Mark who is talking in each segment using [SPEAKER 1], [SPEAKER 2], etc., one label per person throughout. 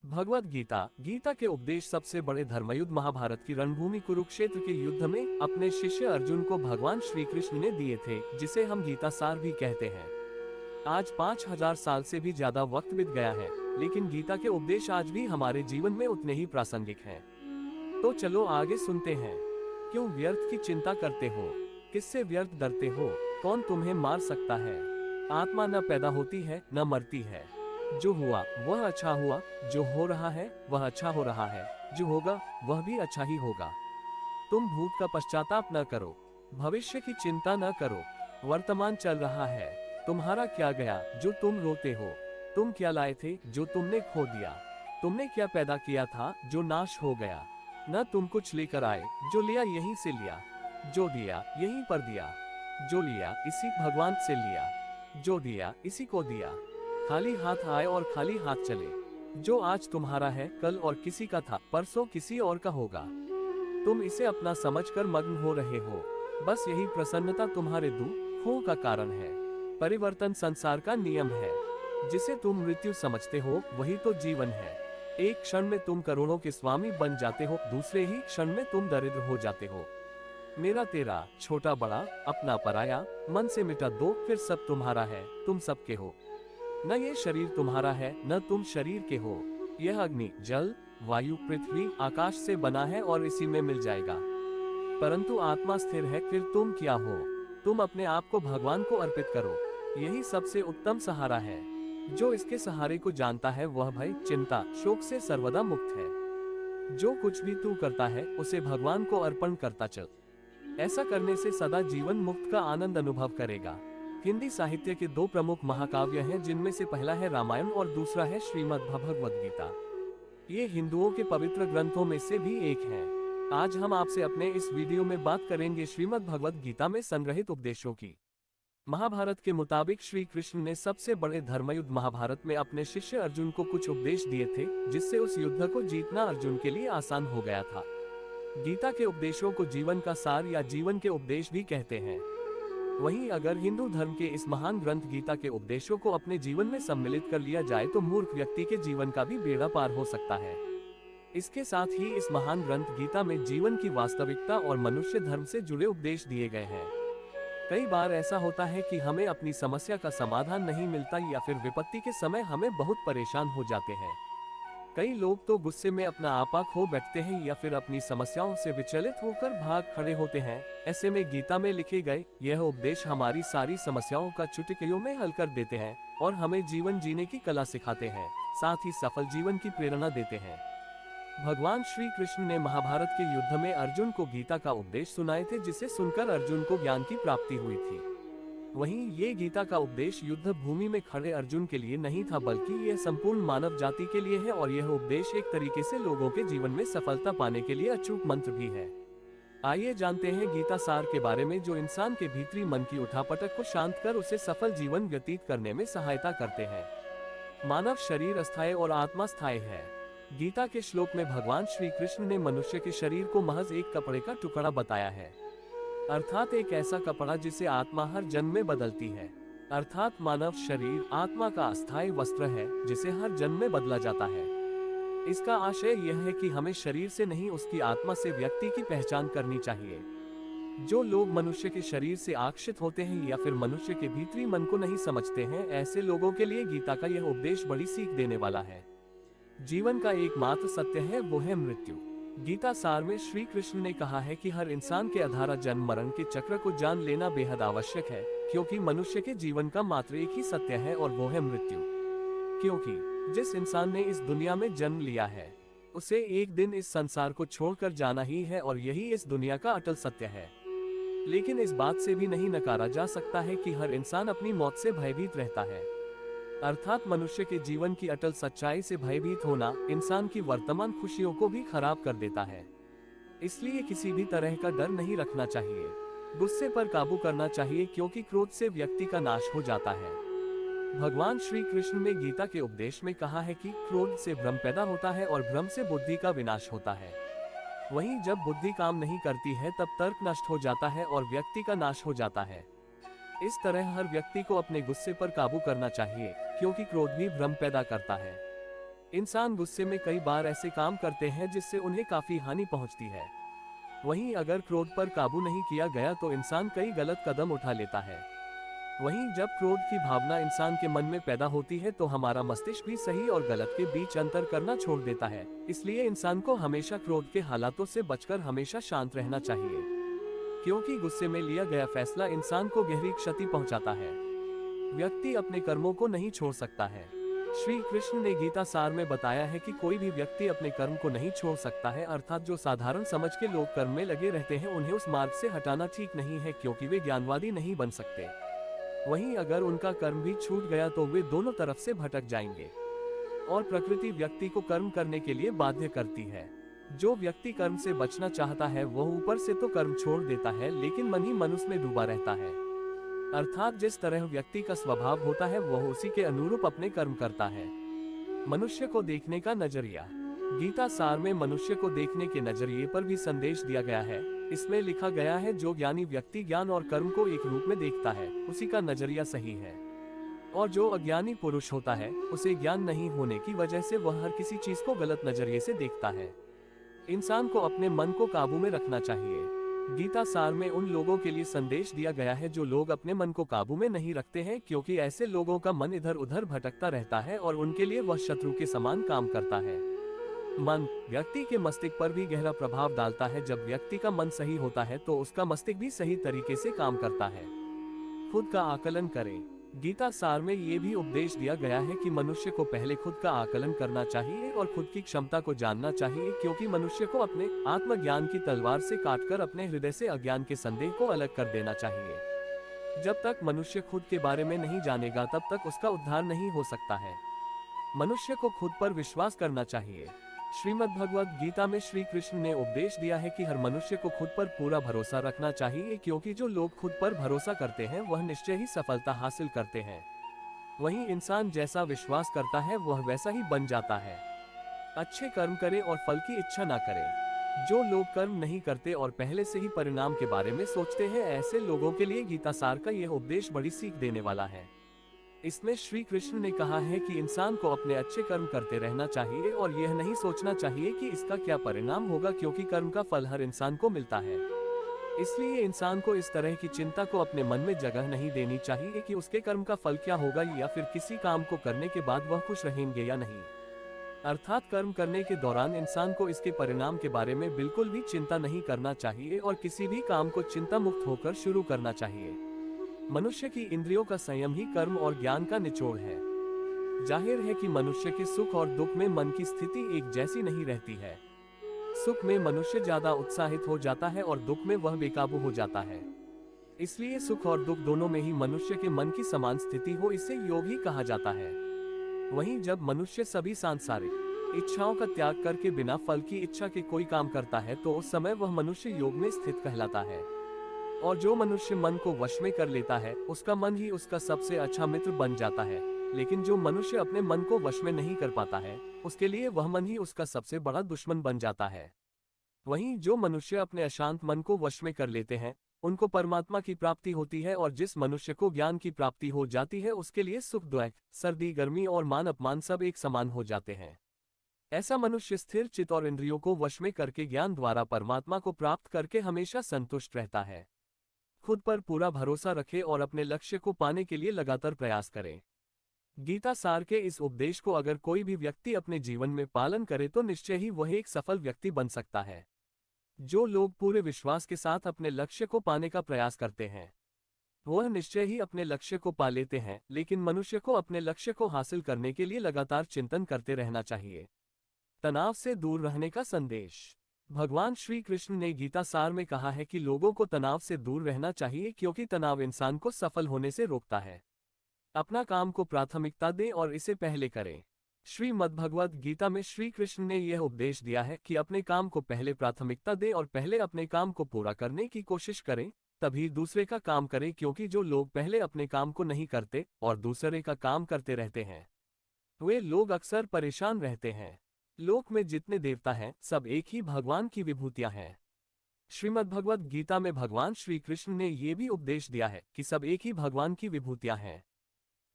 [SPEAKER 1] भगवद गीता गीता के उपदेश सबसे बड़े धर्मयुद्ध महाभारत की रणभूमि कुरुक्षेत्र के युद्ध में अपने शिष्य अर्जुन को भगवान श्री कृष्ण ने दिए थे, जिसे हम गीता सार भी कहते हैं। आज 5000 साल से भी ज्यादा वक्त बीत गया है, लेकिन गीता के उपदेश आज भी हमारे जीवन में उतने ही प्रासंगिक हैं। तो चलो आगे सुनते हैं। क्यों व्यर्थ की चिंता करते हो? किससे व्यर्थ डरते हो? कौन तुम्हें मार सकता है? आत्मा न पैदा होती है न मरती है। जो हुआ वह अच्छा हुआ, जो हो रहा है वह अच्छा हो रहा है, जो होगा वह भी अच्छा ही होगा। तुम भूत का पश्चाताप न करो, भविष्य की चिंता न करो। वर्तमान चल रहा है, तुम्हारा क्या गया जो तुम रोते हो? तुम क्या लाए थे जो तुमने खो दिया? तुमने क्या पैदा किया था जो नाश हो गया? न तुम कुछ लेकर आए, जो लिया यहीं से लिया, जो दिया यहीं पर दिया, जो लिया इसी भगवान से लिया, जो दिया इसी को दिया। खाली हाथ आए और खाली हाथ चले। जो आज तुम्हारा है कल और किसी का था, परसों किसी और का होगा। तुम इसे अपना समझकर मग्न हो रहे हो। बस यही प्रसन्नता तुम्हारे दुखों का कारण है। परिवर्तन संसार का नियम है। जिसे तुम मृत्यु समझते हो वही तो जीवन है। एक क्षण में तुम करोड़ों के स्वामी बन जाते हो, दूसरे ही क्षण में तुम दरिद्र हो जाते हो। मेरा तेरा, छोटा बड़ा, अपना पराया, मन से मिटा दो, फिर सब तुम्हारा है, तुम सबके हो। न ये शरीर तुम्हारा है न तुम शरीर के हो। यह अग्नि, जल, वायु, पृथ्वी, आकाश से बना है और इसी में मिल जाएगा। परंतु आत्मा स्थिर है, फिर तुम क्या हो? तुम अपने आप को भगवान को अर्पित करो। यही सबसे उत्तम सहारा है। जो इसके सहारे को जानता है वह भय, चिंता, शोक से सर्वदा मुक्त है। जो कुछ भी तू करता है उसे भगवान को अर्पण करता चल। ऐसा करने से सदा जीवन मुक्त का आनंद अनुभव करेगा। हिंदी साहित्य के दो प्रमुख महाकाव्य हैं, जिनमें से पहला है रामायण और दूसरा है श्रीमद् भगवद गीता। ये हिंदुओं के पवित्र ग्रंथों में से भी एक है। आज हम आपसे अपने इस वीडियो में बात करेंगे श्रीमद् भगवद गीता में संग्रहित उपदेशों की। महाभारत के मुताबिक श्री कृष्ण ने सबसे बड़े धर्मयुद्ध महाभारत में अपने शिष्य अर्जुन को कुछ उपदेश दिए थे, जिससे उस युद्ध को जीतना अर्जुन के लिए आसान हो गया था। गीता के उपदेशों को जीवन का सार या जीवन के उपदेश भी कहते हैं। वहीं अगर हिंदू धर्म के इस महान ग्रंथ गीता के उपदेशों को अपने जीवन में सम्मिलित कर लिया जाए तो मूर्ख व्यक्ति के जीवन का भी बेड़ा पार हो सकता है। इसके साथ ही इस महान ग्रंथ गीता में जीवन की वास्तविकता और मनुष्य धर्म से जुड़े उपदेश दिए गए हैं। कई बार ऐसा होता है कि हमें अपनी समस्या का समाधान नहीं मिलता या फिर विपत्ति के समय हमें बहुत परेशान हो जाते हैं। कई लोग तो गुस्से में अपना आपा खो बैठते हैं या फिर अपनी समस्याओं से विचलित होकर भाग खड़े होते हैं। ऐसे में गीता में लिखे गए यह उपदेश हमारी सारी समस्याओं का चुटकियों में हल कर देते हैं और हमें जीवन जीने की कला सिखाते हैं, साथ ही सफल जीवन की प्रेरणा देते हैं। भगवान श्री कृष्ण ने महाभारत के युद्ध में अर्जुन को गीता का उपदेश सुनाए थे, जिसे सुनकर अर्जुन को ज्ञान की प्राप्ति हुई थी। वहीं ये गीता का उपदेश युद्ध भूमि में खड़े अर्जुन के लिए नहीं था, बल्कि यह संपूर्ण मानव जाति के लिए है और यह उपदेश एक तरीके से लोगों के जीवन में सफलता पाने के लिए अचूक मंत्र भी है। आइए जानते हैं गीता सार के बारे में, जो इंसान के भीतरी मन की उठापटक को शांत कर उसे सफल जीवन व्यतीत करने में सहायता करते हैं। मानव शरीर अस्थायी और आत्मा स्थायी है। गीता के श्लोक में भगवान श्री कृष्ण ने मनुष्य के शरीर को महज एक कपड़े का टुकड़ा बताया है, अर्थात एक ऐसा कपड़ा जिसे आत्मा हर जन्म में बदलती है। अर्थात मानव शरीर आत्मा का अस्थायी वस्त्र है, जिसे हर जन्म में बदला जाता है। इसका आशय यह है कि हमें शरीर से नहीं, उसकी आत्मा से व्यक्ति की पहचान करनी चाहिए। जो लोग मनुष्य के शरीर से आकर्षित होते हैं या फिर मनुष्य के भीतरी मन को नहीं समझते हैं, ऐसे लोगों के लिए गीता का यह उपदेश बड़ी सीख देने वाला है। जीवन का एकमात्र सत्य है, वो है मृत्यु। गीता सार में श्री कृष्ण ने कहा है कि हर इंसान के अधारा जन्म मरण के चक्र को जान लेना बेहद आवश्यक है, क्योंकि मनुष्य के जीवन का मात्र एक ही सत्य है और वो है मृत्यु। क्योंकि जिस इंसान ने इस दुनिया में जन्म लिया है उसे एक दिन इस संसार को छोड़कर जाना ही है और यही इस दुनिया का अटल सत्य है। लेकिन इस बात से भी नहीं नकारा जा सकता है कि हर इंसान अपनी मौत से भयभीत रहता है। अर्थात मनुष्य के जीवन की अटल सच्चाई से भयभीत होना इंसान की वर्तमान खुशियों को भी खराब कर देता है। इसलिए किसी भी तरह का डर नहीं रखना चाहिए। गुस्से पर काबू करना चाहिए, क्योंकि क्रोध से व्यक्ति का नाश हो जाता है। भगवान श्री कृष्ण ने गीता के उपदेश में कहा है कि क्रोध से भ्रम पैदा होता है और भ्रम से बुद्धि का विनाश होता है। वहीं जब बुद्धि काम नहीं करती है तब तर्क नष्ट हो जाता है और व्यक्ति का नाश हो जाता है। इस तरह हर व्यक्ति को अपने गुस्से पर काबू करना चाहिए, क्योंकि क्रोध भी भ्रम पैदा करता है। इंसान गुस्से में कई बार ऐसे काम करते हैं जिससे उन्हें काफी हानि पहुंचती है। वहीं अगर क्रोध पर काबू नहीं किया गया तो इंसान कई गलत कदम उठा लेता है। वहीं जब क्रोध की भावना इंसान के मन में पैदा होती है तो हमारा मस्तिष्क भी सही और गलत के बीच अंतर करना छोड़ देता है। इसलिए इंसान को हमेशा क्रोध के हालातों से बचकर हमेशा शांत रहना चाहिए, क्योंकि गुस्से में लिया गया फैसला इंसान को गहरी क्षति पहुंचाता है। व्यक्ति अपने कर्मों को नहीं छोड़ सकता है। श्री कृष्ण ने गीता सार में बताया है कि कोई भी व्यक्ति अपने कर्म को नहीं छोड़ सकता है, अर्थात जो साधारण समझ के लोग कर्म में लगे रहते हैं उन्हें उस मार्ग से हटाना ठीक नहीं है, क्योंकि वे ज्ञानवादी नहीं बन सकते। वहीं अगर उनका कर्म भी छूट गया तो वे दोनों तरफ से भटक जाएंगे और प्रकृति व्यक्ति को कर्म करने के लिए बाध्य करती है। जो व्यक्ति कर्म से बचना चाहता है वह ऊपर से तो कर्म छोड़ देता है, लेकिन मन ही मन उसमें डूबा रहता है। अर्थात जिस तरह व्यक्ति का स्वभाव होता है वह उसी के अनुरूप अपने कर्म करता है। मनुष्य को देखने का नजरिया। गीता सार में मनुष्य को देखने के नजरिए पर भी संदेश दिया गया है। इसमें लिखा गया है, जो ज्ञानी व्यक्ति ज्ञान और कर्म को एक रूप में देखता है उसी का नजरिया सही है, और जो अज्ञानी पुरुष होता है उसे ज्ञान नहीं होने की वजह से वह हर किसी चीज को गलत नजरिए से देखता है। इंसान को अपने मन को काबू में रखना चाहिए। गीता सार में उन लोगों के लिए संदेश दिया गया है जो लोग अपने मन को काबू में नहीं रखते हैं, क्योंकि ऐसे लोगों का मन इधर उधर भटकता रहता है और उनके लिए वह शत्रु के समान काम करता है। मन व्यक्ति के मस्तिष्क पर भी गहरा प्रभाव डालता है। जब व्यक्ति का मन सही होता है तो उसका मस्तिष्क भी सही तरीके से काम करता है। खुद का आकलन करें। गीता सार में ये भी उपदेश दिया गया है कि मनुष्य को पहले खुद का आकलन करना चाहिए और खुद की क्षमता को जानना चाहिए, क्योंकि मनुष्य को अपने आत्मज्ञान की तलवार से काटकर अपने हृदय से अज्ञान के संदेह को अलग कर देना चाहिए। जब तक मनुष्य खुद के बारे में नहीं जानेगा तब तक उसका उद्धार नहीं हो सकता है। मनुष्य को खुद पर विश्वास करना चाहिए। श्रीमद् भगवद गीता में श्री कृष्ण ने उपदेश दिया है कि हर मनुष्य को खुद पर पूरा भरोसा रखना चाहिए, क्योंकि जो लोग खुद पर भरोसा करते हैं वह निश्चय ही सफलता हासिल करते हैं। वहीं इंसान जैसा विश्वास करता है वह वैसा ही बन जाता है। अच्छे कर्म करें और फल की इच्छा ना करें। जो लोग कर्म नहीं करते और पहले से ही परिणाम के बारे में सोचते हैं, ऐसे लोगों के लिए गीता सार का यह उपदेश बड़ी सीख देने वाला है। इसमें श्री कृष्ण ने कहा है कि इंसान को अपने अच्छे कर्म करते रहना चाहिए और यह नहीं सोचना चाहिए कि इसका क्या परिणाम होगा, क्योंकि कर्म का फल हर इंसान को मिलता है। इसलिए इंसान को इस तरह की चिंता को अपने मन में जगह नहीं देनी चाहिए कि उसके कर्म का फल क्या होगा, या फिर किसी काम को करने के बाद वह खुश रहेंगे या नहीं। अर्थात कर्म करने के दौरान इंसान को इसके परिणाम के बारे में बिल्कुल भी चिंता नहीं करना चाहिए और किसी भी काम को चिंता मुक्त होकर शुरू करना चाहिए। मनुष्य की इंद्रियों का संयम ही कर्म और ज्ञान का निचोड़ है। जाहिर है कि मनुष्य के सुख और दुख में मन की स्थिति एक जैसी नहीं रहती है। सुख में मनुष्य ज्यादा उत्साहित हो जाता है और दुख में वह बेकाबू हो जाता है। इसलिए सुख और दुख दोनों में ही मनुष्य के मन की समान स्थिति हो, इसे योग ही कहा जाता है। वहीं जब मनुष्य सभी सांसारिक इच्छाओं का त्याग करके बिना फल की इच्छा के कोई काम करता है तो उस समय वह मनुष्य योग में स्थित कहलाता है। और जो मनुष्य मन को वश में कर लेता है उसका मन ही उसका सबसे अच्छा मित्र बन जाता है। लेकिन जो मनुष्य अपने मन को वश में नहीं कर पाता है उसके लिए वह मन ही उसका सबसे बड़ा दुश्मन बन जाता है। वहीं जो मनुष्य अपने अशांत मन को वश में कर लेते हैं उनको परमात्मा की प्राप्ति होती है, और जिस मनुष्य को ज्ञान की प्राप्ति हो जाती है उसके लिए सुख दुख, सर्दी गर्मी और मान अपमान सब एक समान हो जाते हैं। ऐसा मनुष्य स्थिर चित्त और इंद्रियों को वश में करके ज्ञान द्वारा परमात्मा को प्राप्त करके हमेशा संतुष्ट रहता है। खुद पर पूरा भरोसा रखें और अपने लक्ष्य को पाने के लिए लगातार प्रयास करें। गीता सार के इस उपदेश को अगर कोई भी व्यक्ति अपने जीवन में पालन करे तो निश्चय ही वह एक सफल व्यक्ति बन सकता है। जो लोग पूरे विश्वास के साथ अपने लक्ष्य को पाने का प्रयास करते हैं वह निश्चय ही अपने लक्ष्य को पा लेते हैं, लेकिन मनुष्य को अपने लक्ष्य को हासिल करने के लिए लगातार चिंतन करते रहना चाहिए। तनाव से दूर रहने का संदेश। भगवान श्री कृष्ण ने गीता सार में कहा है कि लोगों को तनाव से दूर रहना चाहिए, क्योंकि तनाव इंसान को सफल होने से रोकता है। अपना काम को प्राथमिकता दें और इसे पहले करें। श्रीमद् भगवद गीता में श्री कृष्ण ने यह उपदेश दिया है कि अपने काम को पहले प्राथमिकता दें और पहले अपने काम को पूरा करने की कोशिश करें, तभी दूसरे का काम करें, क्योंकि जो लोग पहले अपने काम को नहीं करते और दूसरे का काम करते रहते हैं वे लोग अक्सर परेशान रहते हैं। लोक में जितने देवता हैं सब एक ही भगवान की विभूतियां हैं। श्रीमद् भगवद गीता में भगवान श्री कृष्ण ने यह भी उपदेश दिया है कि सब एक ही भगवान की विभूतियां हैं।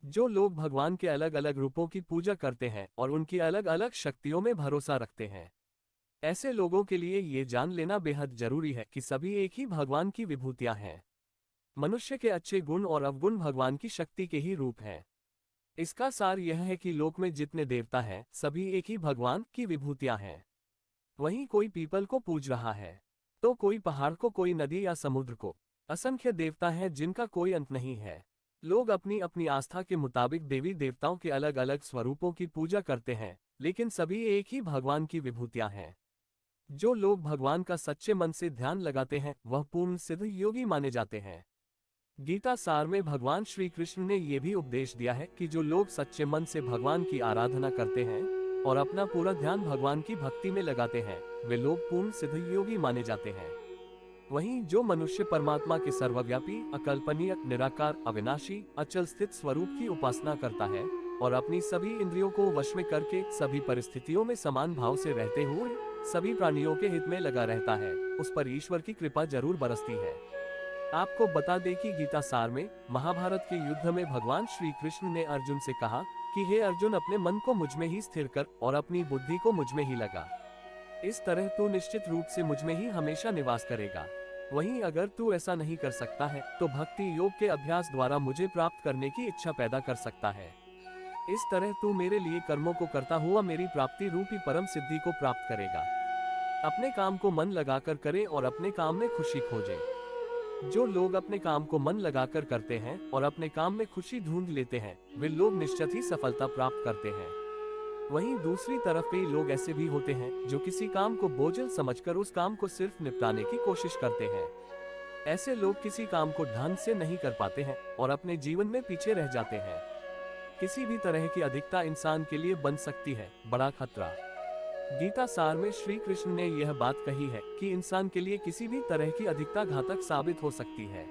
[SPEAKER 1] जो लोग भगवान के अलग अलग रूपों की पूजा करते हैं और उनकी अलग अलग शक्तियों में भरोसा रखते हैं, ऐसे लोगों के लिए ये जान लेना बेहद जरूरी है कि सभी एक ही भगवान की विभूतियां हैं। मनुष्य के अच्छे गुण और अवगुण भगवान की शक्ति के ही रूप हैं। इसका सार यह है कि लोक में जितने देवता हैं, सभी एक ही भगवान की विभूतियां हैं। वहीं कोई पीपल को पूज रहा है, तो कोई पहाड़ को, कोई नदी या समुद्र को। असंख्य देवता हैं जिनका कोई अंत नहीं है। लोग अपनी अपनी आस्था के मुताबिक देवी देवताओं के अलग अलग स्वरूपों की पूजा करते हैं, लेकिन सभी एक ही भगवान की विभूतियां हैं। जो लोग भगवान का सच्चे मन से ध्यान लगाते हैं, वह पूर्ण सिद्ध योगी माने जाते हैं। गीता सार में भगवान श्री कृष्ण ने यह भी उपदेश दिया है कि जो लोग सच्चे मन से भगवान की आराधना करते हैं और अपना पूरा ध्यान भगवान की भक्ति में लगाते हैं, वे लोग पूर्ण सिद्ध योगी माने जाते हैं। वहीं जो मनुष्य परमात्मा के सर्वव्यापी, अकल्पनीय, निराकार, अविनाशी, अचल स्थित स्वरूप की उपासना करता है और अपनी सभी इंद्रियों को वश में करके सभी परिस्थितियों में समान भाव से रहते हुए सभी प्राणियों के हित में लगा रहता है, उस पर ईश्वर की कृपा जरूर बरसती है। आपको बता दें कि गीता सार में महाभारत के युद्ध में भगवान श्री कृष्ण ने अर्जुन से कहा कि हे अर्जुन, अपने मन को मुझ में ही स्थिर कर और अपनी बुद्धि को मुझ में ही लगा। इस तरह तू निश्चित रूप से मुझ में ही हमेशा निवास करेगा। वहीं अगर तू ऐसा नहीं कर सकता है तो भक्ति योग के अभ्यास द्वारा मुझे प्राप्त करने की इच्छा पैदा कर सकता है। इस तरह तू मेरे लिए कर्मों को करता हुआ मेरी प्राप्ति रूपी परम सिद्धि को प्राप्त करेगा। अपने काम को मन लगाकर करे और अपने काम में खुशी खोजे। जो लोग अपने काम को मन लगाकर करते हैं और अपने काम में खुशी ढूंढ लेते हैं, वे लोग निश्चित ही सफलता प्राप्त करते हैं। वहीं दूसरी तरफ कई लोग ऐसे भी होते हैं जो किसी काम को बोझिल समझकर उस काम को सिर्फ निपटाने की कोशिश करते हैं। ऐसे लोग किसी काम को ढंग से नहीं कर पाते हैं और अपने जीवन में पीछे रह जाते हैं। किसी भी तरह की अधिकता इंसान के लिए बन सकती है बड़ा खतरा। गीता सार में श्री कृष्ण ने यह बात कही है कि इंसान के लिए किसी भी तरह की अधिकता घातक साबित हो सकती है।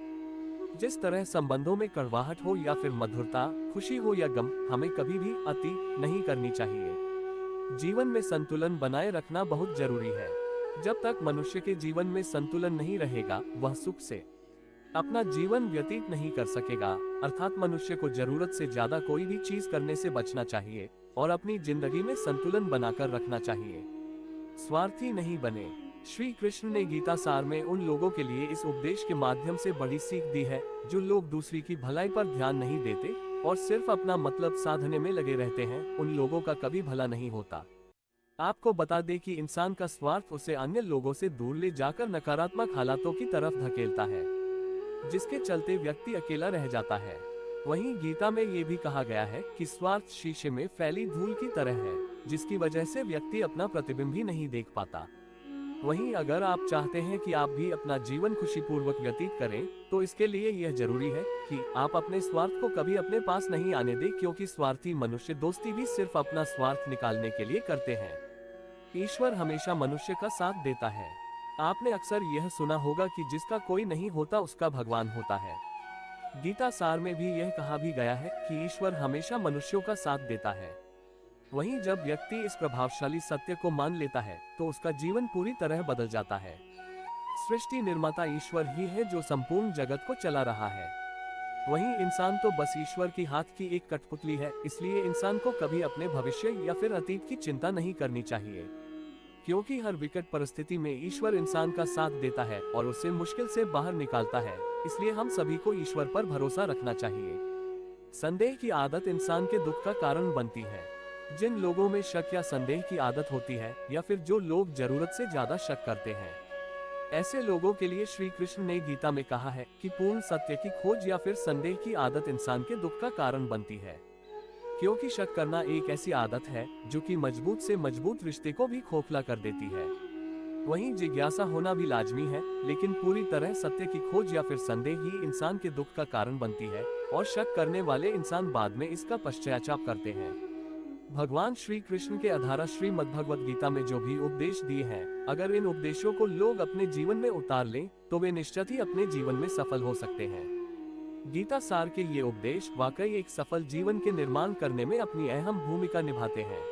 [SPEAKER 1] जिस तरह संबंधों में कड़वाहट हो या फिर मधुरता, खुशी हो या गम, हमें कभी भी अति नहीं करनी चाहिए। जीवन में संतुलन बनाए रखना बहुत जरूरी है। जब तक मनुष्य के जीवन में संतुलन नहीं रहेगा, वह सुख से अपना जीवन व्यतीत नहीं कर सकेगा। अर्थात मनुष्य को जरूरत से ज्यादा कोई भी चीज करने से बचना चाहिए और अपनी जिंदगी में संतुलन बनाकर रखना चाहिए। स्वार्थी नहीं बने। श्री कृष्ण ने गीता सार में उन लोगों के लिए इस उपदेश के माध्यम से बड़ी सीख दी है जो लोग दूसरी की भलाई पर ध्यान नहीं देते और सिर्फ अपना मतलब साधने में लगे रहते हैं। उन लोगों का कभी भला नहीं होता। आपको बता दें कि इंसान का स्वार्थ उसे अन्य लोगों से दूर ले जाकर नकारात्मक हालातों की तरफ धकेलता है, जिसके चलते व्यक्ति अकेला रह जाता है। वहीं गीता में ये भी कहा गया है कि स्वार्थ शीशे में फैली धूल की तरह है, जिसकी वजह से व्यक्ति अपना प्रतिबिंब ही नहीं देख पाता। वहीं अगर आप चाहते हैं कि आप भी अपना जीवन खुशीपूर्वक व्यतीत करें, तो इसके लिए यह जरूरी है कि आप अपने स्वार्थ को कभी अपने पास नहीं आने दें, क्योंकि स्वार्थी मनुष्य दोस्ती भी सिर्फ अपना स्वार्थ निकालने के लिए करते हैं। ईश्वर हमेशा मनुष्य का साथ देता है। आपने अक्सर यह सुना होगा कि जिसका कोई नहीं होता उसका भगवान होता है। गीता सार में भी यह कहा भी गया है कि ईश्वर हमेशा मनुष्यों का साथ देता है। वहीं जब व्यक्ति इस प्रभावशाली सत्य को मान लेता है तो उसका जीवन पूरी तरह बदल जाता है। सृष्टि निर्माता ईश्वर ही है जो संपूर्ण जगत को चला रहा है। वहीं इंसान तो बस ईश्वर की हाथ की एक कठपुतली है। इसलिए इंसान को कभी अपने भविष्य या फिर अतीत की चिंता नहीं करनी चाहिए, क्योंकि हर विकट परिस्थिति में ईश्वर इंसान का साथ देता है और उसे मुश्किल से बाहर निकालता है। इसलिए हम सभी को ईश्वर पर भरोसा रखना चाहिए। संदेह की आदत इंसान के दुख का कारण बनती है। जिन लोगों में शक या संदेह की आदत होती है या फिर जो लोग जरूरत से ज्यादा शक करते हैं, ऐसे लोगों के लिए श्री कृष्ण ने गीता में कहा है कि पूर्ण सत्य की खोज या फिर संदेह की आदत इंसान के दुख का कारण बनती है, क्योंकि शक करना एक ऐसी आदत है जो कि मजबूत से मजबूत रिश्ते को भी खोखला कर देती है। वहीं जिज्ञासा होना भी लाजमी है, लेकिन पूरी तरह सत्य की खोज या फिर संदेह ही इंसान के दुख का कारण बनती है और शक करने वाले इंसान बाद में इसका पश्चाताप करते हैं। भगवान श्री कृष्ण के आधार श्रीमद्भगवत गीता में जो भी उपदेश दिए हैं, अगर इन उपदेशों को लोग अपने जीवन में उतार लें तो वे निश्चित ही अपने जीवन में सफल हो सकते हैं। गीता सार के ये उपदेश वाकई एक सफल जीवन के निर्माण करने में अपनी अहम भूमिका निभाते हैं।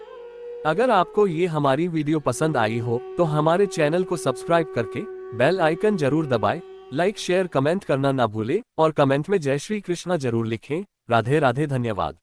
[SPEAKER 1] अगर आपको ये हमारी वीडियो पसंद आई हो तो हमारे चैनल को सब्सक्राइब करके बेल आइकन जरूर दबाएं, लाइक शेयर कमेंट करना ना भूलें और कमेंट में जय श्री कृष्णा जरूर लिखें। राधे राधे, धन्यवाद।